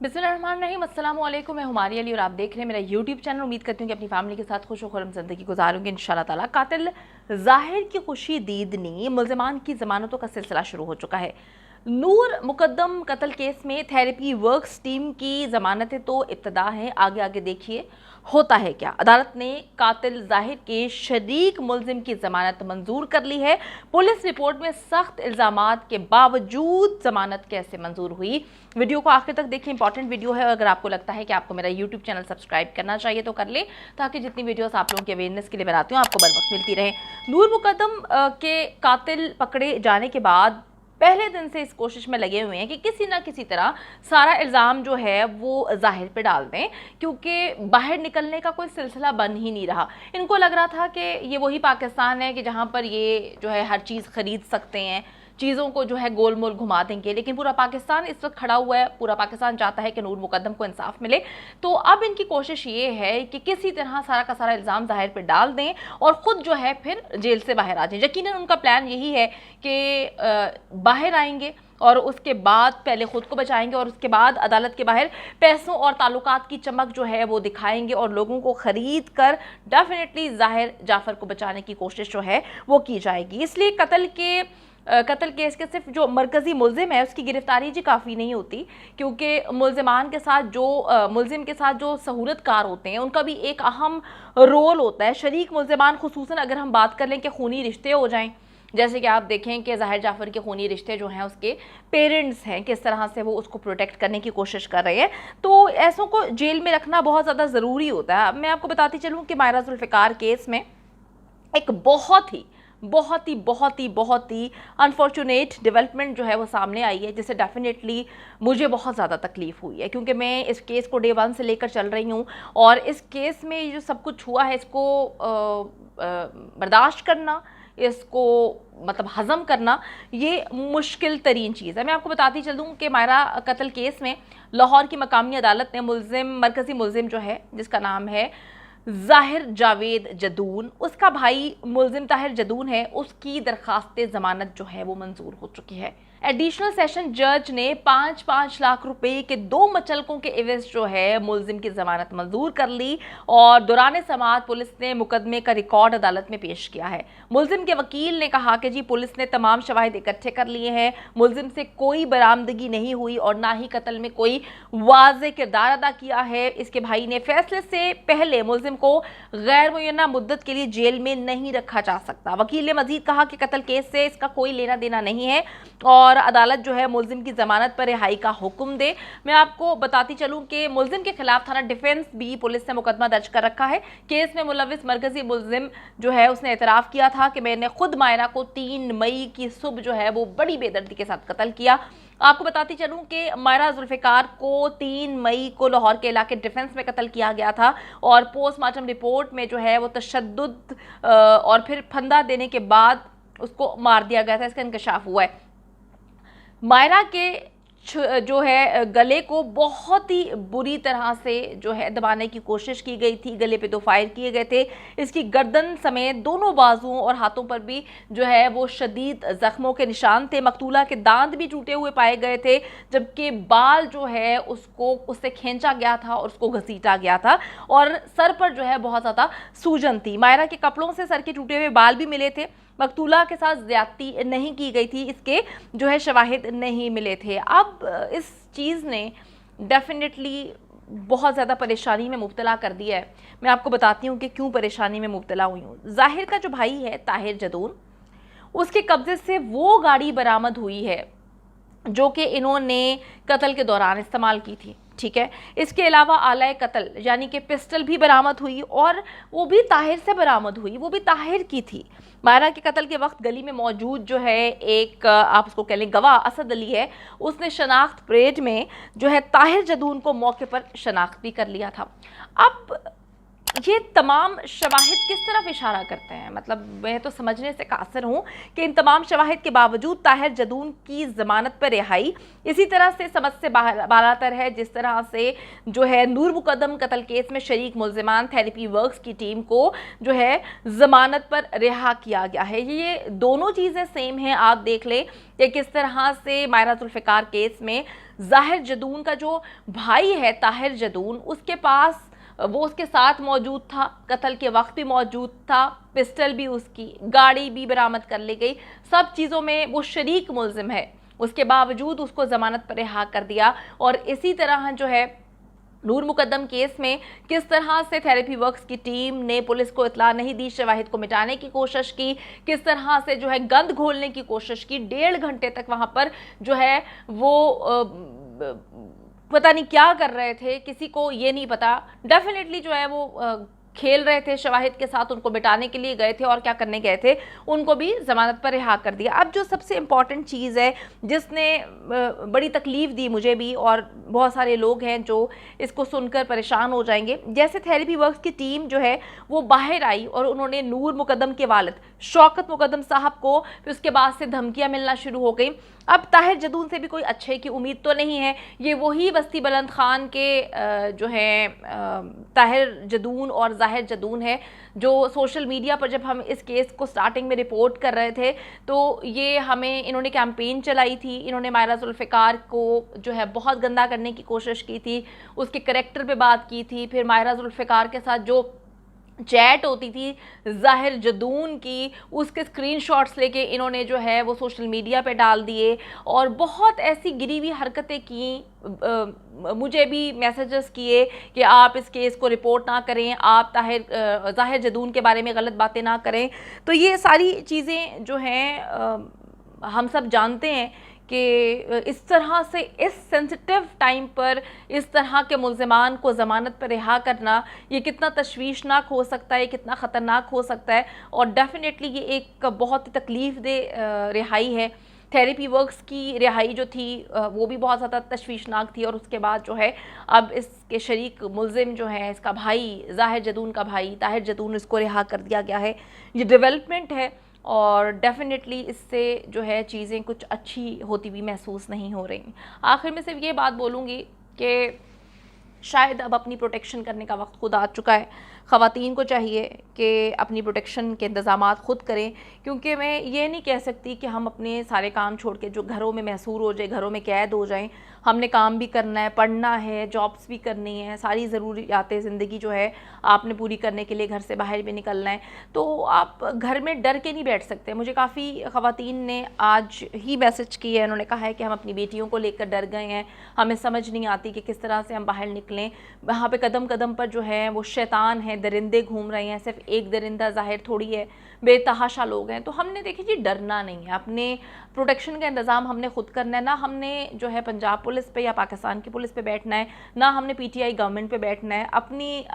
बिस्मिल्लाहिर्रहमानिर्रहीम, अस्सलाम वालेकुम। मैं हुमारी अली और आप देख रहे हैं मेरा यूट्यूब चैनल। उम्मीद करती हूँ कि अपनी फैमिली के साथ खुश खुरम ज़िंदगी गुजारूंगी इंशाल्लाह ताला। कातिल ज़ाहिर की खुशी दीदनी मुल्ज़िमान की ज़मानतों का सिलसिला शुरू हो चुका है। नूर मुकद्दम कत्ल केस में थेरेपी वर्क्स टीम की ज़मानतें तो इब्तदा हैं, आगे आगे देखिए होता है क्या। अदालत ने कातिल ज़ाहिर के शरीक मुल्जिम की ज़मानत मंजूर कर ली है। पुलिस रिपोर्ट में सख्त इल्ज़ामात के बावजूद ज़मानत कैसे मंजूर हुई, वीडियो को आखिर तक देखिए, इंपॉर्टेंट वीडियो है। अगर आपको लगता है कि आपको मेरा यूट्यूब चैनल सब्सक्राइब करना चाहिए तो कर ले, ताकि जितनी वीडियोस आप लोगों के अवेयरनेस के लिए बनाती हूँ आपको बर वक्त मिलती रहे। नूर मुकद्दम के कातिल पकड़े जाने के बाद पहले दिन से इस कोशिश में लगे हुए हैं कि किसी ना किसी तरह सारा इल्ज़ाम जो है वो ज़ाहिर पे डाल दें, क्योंकि बाहर निकलने का कोई सिलसिला बन ही नहीं रहा। इनको लग रहा था कि ये वही पाकिस्तान है कि जहाँ पर ये जो है हर चीज़ ख़रीद सकते हैं, चीज़ों को जो है गोल मोल घुमा देंगे। लेकिन पूरा पाकिस्तान इस वक्त खड़ा हुआ है, पूरा पाकिस्तान चाहता है कि नूर मुकद्दम को इंसाफ मिले। तो अब इनकी कोशिश ये है कि किसी तरह सारा का सारा इल्ज़ाम ज़ाहिर पे डाल दें और ख़ुद जो है फिर जेल से बाहर आ जाएं। यकीनन उनका प्लान यही है कि बाहर आएंगे और उसके बाद पहले ख़ुद को बचाएंगे और उसके बाद अदालत के बाहर पैसों और ताल्लुकात की चमक जो है वो दिखाएंगे और लोगों को ख़रीद कर डेफिनेटली ज़ाहिर जाफ़र को बचाने की कोशिश जो है वो की जाएगी। इसलिए कत्ल केस के सिर्फ जो मरकज़ी मुल्ज़िम है उसकी गिरफ्तारी जी काफ़ी नहीं होती, क्योंकि मुल्ज़िमान के साथ जो मुल्ज़िम के साथ जो सहूलतकार होते हैं उनका भी एक अहम रोल होता है। शरीक मुल्ज़िमान खुसूसन अगर हम बात कर लें कि खूनी रिश्ते हो जाएं, जैसे कि आप देखें कि ज़ाहिर जाफ़र के खूनी रिश्ते जो हैं उसके पेरेंट्स हैं, किस तरह से वो उसको प्रोटेक्ट करने की कोशिश कर रहे हैं, तो ऐसों को जेल में रखना बहुत ज़्यादा ज़रूरी होता है। अब मैं आपको बताती चलूँ कि मायरा जुल्फ़िकार केस में एक बहुत ही अनफॉर्चुनेट डेवलपमेंट जो है वो सामने आई है, जिससे डेफिनेटली मुझे बहुत ज़्यादा तकलीफ़ हुई है, क्योंकि मैं इस केस को डे 1 से लेकर चल रही हूँ और इस केस में जो सब कुछ हुआ है इसको बर्दाश्त करना, इसको मतलब हज़म करना, ये मुश्किल तरीन चीज़ है। मैं आपको बताती चलूँ कि मायरा कत्ल केस में लाहौर की मकामी अदालत ने मरकज़ी मुल्ज़िम जो है जिसका नाम है ज़ाहिर जावेद जदून, उसका भाई मुल्ज़िम ताहिर जदून है, उसकी दरख्वास्त ज़मानत जो है वो मंजूर हो चुकी है। एडिशनल सेशन जज ने 5-5 लाख रुपए के 2 मचलकों के एवज जो है मुल्ज़िम की ज़मानत मंजूर कर ली और दौरान समाअत पुलिस ने मुकदमे का रिकॉर्ड अदालत में पेश किया है। मुल्ज़िम के वकील ने कहा कि जी पुलिस ने तमाम शवाहिद इकट्ठे कर लिए हैं, मुल्ज़िम से कोई बरामदगी नहीं हुई और ना ही कत्ल में कोई वाज़ेह किरदार अदा किया है। इसके भाई ने फैसले से पहले मुल्ज़िम को गैर मुय्यना मुद्दत के लिए जेल में नहीं रखा जा सकता। वकील ने मजीद कहा कि कत्ल केस से इसका कोई लेना देना नहीं है और अदालत जो है मुल्ज़िम की ज़मानत पर रिहाई का हुक्म दे। मैं आपको बताती चलूं कि मुल्ज़िम के खिलाफ थाना डिफेंस भी पुलिस ने मुकदमा दर्ज कर रखा है। केस में मुलविस मरकज़ी मुल्ज़िम जो है उसने एतराफ़ किया था कि मैंने खुद मायरा को 3 मई की सुबह जो है वो बड़ी बेदर्दी के साथ कत्ल किया। आपको बताती चलूं कि मायरा जुल्फ़िकार को 3 मई को लाहौर के इलाके डिफेंस में कत्ल किया गया था और पोस्टमार्टम रिपोर्ट में जो है वो तशद्दुद और फिर फंदा देने के बाद उसको मार दिया गया था, इसका इंकशाफ हुआ है। मायरा के जो है गले को बहुत ही बुरी तरह से जो है दबाने की कोशिश की गई थी, गले पे 2 फायर किए गए थे। इसकी गर्दन समेत दोनों बाजुओं और हाथों पर भी जो है वो शदीद जख्मों के निशान थे। मकतूला के दांत भी टूटे हुए पाए गए थे, जबकि बाल जो है उससे खींचा गया था और उसको घसीटा गया था और सर पर जो है बहुत ज़्यादा सूजन थी। मायरा के कपड़ों से सर के टूटे हुए बाल भी मिले थे। मकतूला के साथ ज़्यादती नहीं की गई थी, इसके जो है शवाहिद नहीं मिले थे। अब इस चीज़ ने डेफिनेटली बहुत ज़्यादा परेशानी में मुब्तला कर दिया है। मैं आपको बताती हूँ कि क्यों परेशानी में मुब्तला हुई हूँ। ज़ाहिर का जो भाई है ताहिर जदून, उसके कब्ज़े से वो गाड़ी बरामद हुई है जो कि इन्होंने कत्ल के दौरान इस्तेमाल की थी, ठीक है। इसके अलावा आला कत्ल यानी कि पिस्टल भी बरामद हुई और वो भी ताहिर से बरामद हुई, वो भी ताहिर की थी। मायरा के कत्ल के वक्त गली में मौजूद जो है एक आप उसको कह लें गवाह असद अली है, उसने शनाख्त परेड में जो है ताहिर जदून को मौके पर शनाख्त भी कर लिया था। अब ये तमाम शवाहिद किस तरफ इशारा करते हैं? मतलब मैं तो समझने से कासिर हूँ कि इन तमाम शवाहिद के बावजूद ताहिर जदून की ज़मानत पर रिहाई इसी तरह से समझ से बालातर है जिस तरह से जो है नूर मुकद्दम कत्ल केस में शरीक मुल्ज़िमान थेरेपी वर्क्स की टीम को जो है ज़मानत पर रिहा किया गया है। ये दोनों चीज़ें सेम हैं। आप देख लें कि किस तरह से मायरा जुल्फ़िकार केस में ज़ाहिर जदून का जो भाई है ताहिर जदून, उसके पास वो उसके साथ मौजूद था, कत्ल के वक्त भी मौजूद था, पिस्टल भी उसकी, गाड़ी भी बरामद कर ली गई, सब चीज़ों में वो शरीक मुल्ज़िम है। उसके बावजूद उसको ज़मानत पर रिहा कर दिया। और इसी तरह जो है नूर मुकद्दम केस में किस तरह से थेरेपी वर्क्स की टीम ने पुलिस को इत्ला नहीं दी, शवाहिद को मिटाने की कोशिश की, किस तरह से जो है गंद घोलने की कोशिश की, 1.5 घंटे तक वहाँ पर जो है वो पता नहीं क्या कर रहे थे, किसी को ये नहीं पता। डेफिनेटली जो है वो खेल रहे थे शवाहिद के साथ, उनको मिटाने के लिए गए थे और क्या करने गए थे, उनको भी ज़मानत पर रिहा कर दिया। अब जो सबसे इम्पॉर्टेंट चीज़ है जिसने बड़ी तकलीफ़ दी मुझे भी और बहुत सारे लोग हैं जो इसको सुनकर परेशान हो जाएंगे, जैसे थेरेपी वर्क्स की टीम जो है वो बाहर आई और उन्होंने नूर मुकद्दम के वालिद शौकत मुकद्दम साहब को, फिर उसके बाद से धमकियाँ मिलना शुरू हो गई। अब ताहिर जदून से भी कोई अच्छे की उम्मीद तो नहीं है। ये वही बस्ती बुलंद खान के जो है ताहिर जदून और ज़ाहिर जदून है जो सोशल मीडिया पर, जब हम इस केस को स्टार्टिंग में रिपोर्ट कर रहे थे तो ये हमें इन्होंने कैंपेन चलाई थी, इन्होंने मायरा जुल्फ़िकार को जो है बहुत गंदा करने की कोशिश की थी, उसके करैक्टर पे बात की थी। फिर मायरा जुल्फ़िकार के साथ जो चैट होती थी ज़ाहिर जदून की, उसके स्क्रीनशॉट्स लेके इन्होंने जो है वो सोशल मीडिया पे डाल दिए और बहुत ऐसी गिरी हुई हरकतें की। मुझे भी मैसेजेस किए कि आप इस केस को रिपोर्ट ना करें, आप ज़ाहिर जदून के बारे में गलत बातें ना करें। तो ये सारी चीज़ें जो हैं हम सब जानते हैं कि इस तरह से इस सेंसिटिव टाइम पर इस तरह के मुल्ज़िमान को ज़मानत पर रिहा करना ये कितना तशवीशनाक हो सकता है, कितना ख़तरनाक हो सकता है। और डेफिनेटली ये एक बहुत ही तकलीफ़ दे रिहाई है। थेरेपी वर्क्स की रिहाई जो थी वो भी बहुत ज़्यादा तशवीशनाक थी। और उसके बाद जो है अब इसके शरीक मुल्ज़िम जो है, इसका भाई ज़ाहिर जदून का भाई ताहिर जदून, इसको रिहा कर दिया गया है। ये डेवलपमेंट है और डेफिनेटली इससे जो है चीज़ें कुछ अच्छी होती हुई महसूस नहीं हो रही। आखिर में सिर्फ ये बात बोलूँगी कि शायद अब अपनी प्रोटेक्शन करने का वक्त खुद आ चुका है। ख़वातीन को चाहिए कि अपनी प्रोटेक्शन के इंतज़ामात ख़ुद करें, क्योंकि मैं ये नहीं कह सकती कि हम अपने सारे काम छोड़ के जो घरों में महसूर हो जाए, घरों में कैद हो जाएं। हमने काम भी करना है, पढ़ना है, जॉब्स भी करनी है, सारी ज़रूरियातें ज़िंदगी जो है आपने पूरी करने के लिए घर से बाहर भी निकलना है। तो आप घर में डर के नहीं बैठ सकते। मुझे काफ़ी ख़वातीन ने आज ही मैसेज किया है, उन्होंने कहा है कि हम अपनी बेटियों को लेकर डर गए हैं, हमें समझ नहीं आती कि किस तरह से हम बाहर निकलें। वहाँ पे कदम कदम पर जो है वो शैतान है, दरिंदे घूम रहे हैं, सिर्फ एक दरिंदा ज़ाहिर थोड़ी है, बेतहाशा लोग हैं। तो हमने देखिए जी डरना नहीं है, अपने प्रोटेक्शन का इंतज़ाम हमने खुद करना है। ना हमने जो है पंजाब पुलिस पे या पाकिस्तान की पुलिस पे बैठना है, ना हमने पीटीआई गवर्नमेंट पे बैठना है। अपनी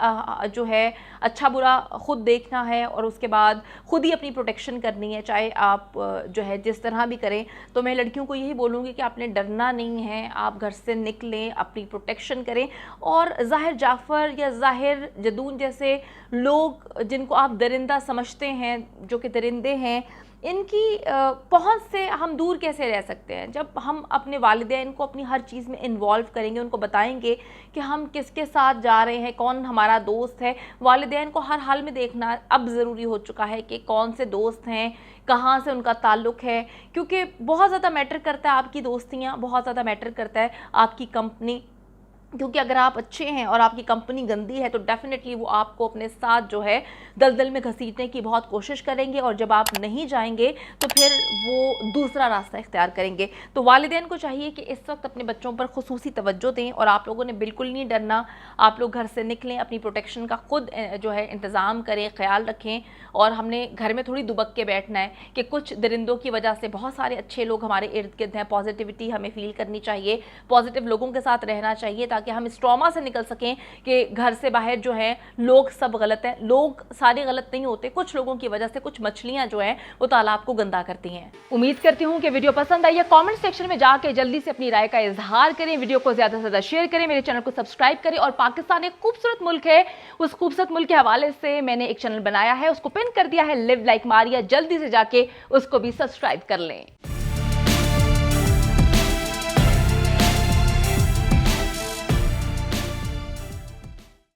जो है अच्छा बुरा खुद देखना है और उसके बाद खुद ही अपनी प्रोटेक्शन करनी है, चाहे आप जो है जिस तरह भी करें। तो मैं लड़कियों को यही बोलूँगी कि आपने डरना नहीं है, आप घर से निकलें, अपनी प्रोटेक्शन करें। और ज़ाहिर जाफ़र या ज़ाहिर जदून जैसे लोग जिनको आप दरिंदा समझते हैं, जो कि दरिंदे हैं, इनकी पहुंच से हम दूर कैसे रह सकते हैं? जब हम अपने वालिदैन को अपनी हर चीज़ में इन्वॉल्व करेंगे, उनको बताएंगे कि हम किसके साथ जा रहे हैं, कौन हमारा दोस्त है। वालिदैन को हर हाल में देखना अब ज़रूरी हो चुका है कि कौन से दोस्त हैं, कहाँ से उनका ताल्लुक़ है, क्योंकि बहुत ज़्यादा मैटर करता है आपकी दोस्तियाँ, बहुत ज़्यादा मैटर करता है आपकी कंपनी। क्योंकि अगर आप अच्छे हैं और आपकी कंपनी गंदी है तो डेफिनेटली वो आपको अपने साथ जो है दलदल में घसीटने की बहुत कोशिश करेंगे, और जब आप नहीं जाएंगे तो फिर वो दूसरा रास्ता इख्तियार करेंगे। तो वालिदैन को चाहिए कि इस वक्त अपने बच्चों पर खुसूसी तवज्जो दें और आप लोगों ने बिल्कुल नहीं डरना। आप लोग घर से निकलें, अपनी प्रोटेक्शन का खुद जो है इंतज़ाम करें, ख्याल रखें। और हमने घर में थोड़ी दुबक के बैठना है कि कुछ दरिंदों की वजह से बहुत सारे अच्छे लोग हमारे इर्द गिर्द हैं। पॉजिटिविटी हमें फील करनी चाहिए, पॉजिटिव लोगों के साथ रहना चाहिए تاکہ ہم اس ٹراما سے نکل سکیں کہ گھر سے باہر جو ہے لوگ سب غلط ہیں. لوگ سارے غلط نہیں ہوتے, کچھ لوگوں کی وجہ سے کچھ مچھلیاں جو ہیں وہ تالاب کو گندا کرتی ہیں. امید کرتی ہوں کہ ویڈیو پسند آئی ہے. کامنٹ سیکشن میں جا کے جلدی سے اپنی رائے کا اظہار کریں, ویڈیو کو زیادہ سے زیادہ شیئر کریں, میرے چینل کو سبسکرائب کریں. اور پاکستان ایک خوبصورت ملک ہے, اس خوبصورت ملک کے حوالے سے میں نے ایک چینل بنایا ہے, اس کو پن کر دیا ہے, لیو لائک ماریا, جلدی سے جا کے اس کو بھی سبسکرائب کر لیں.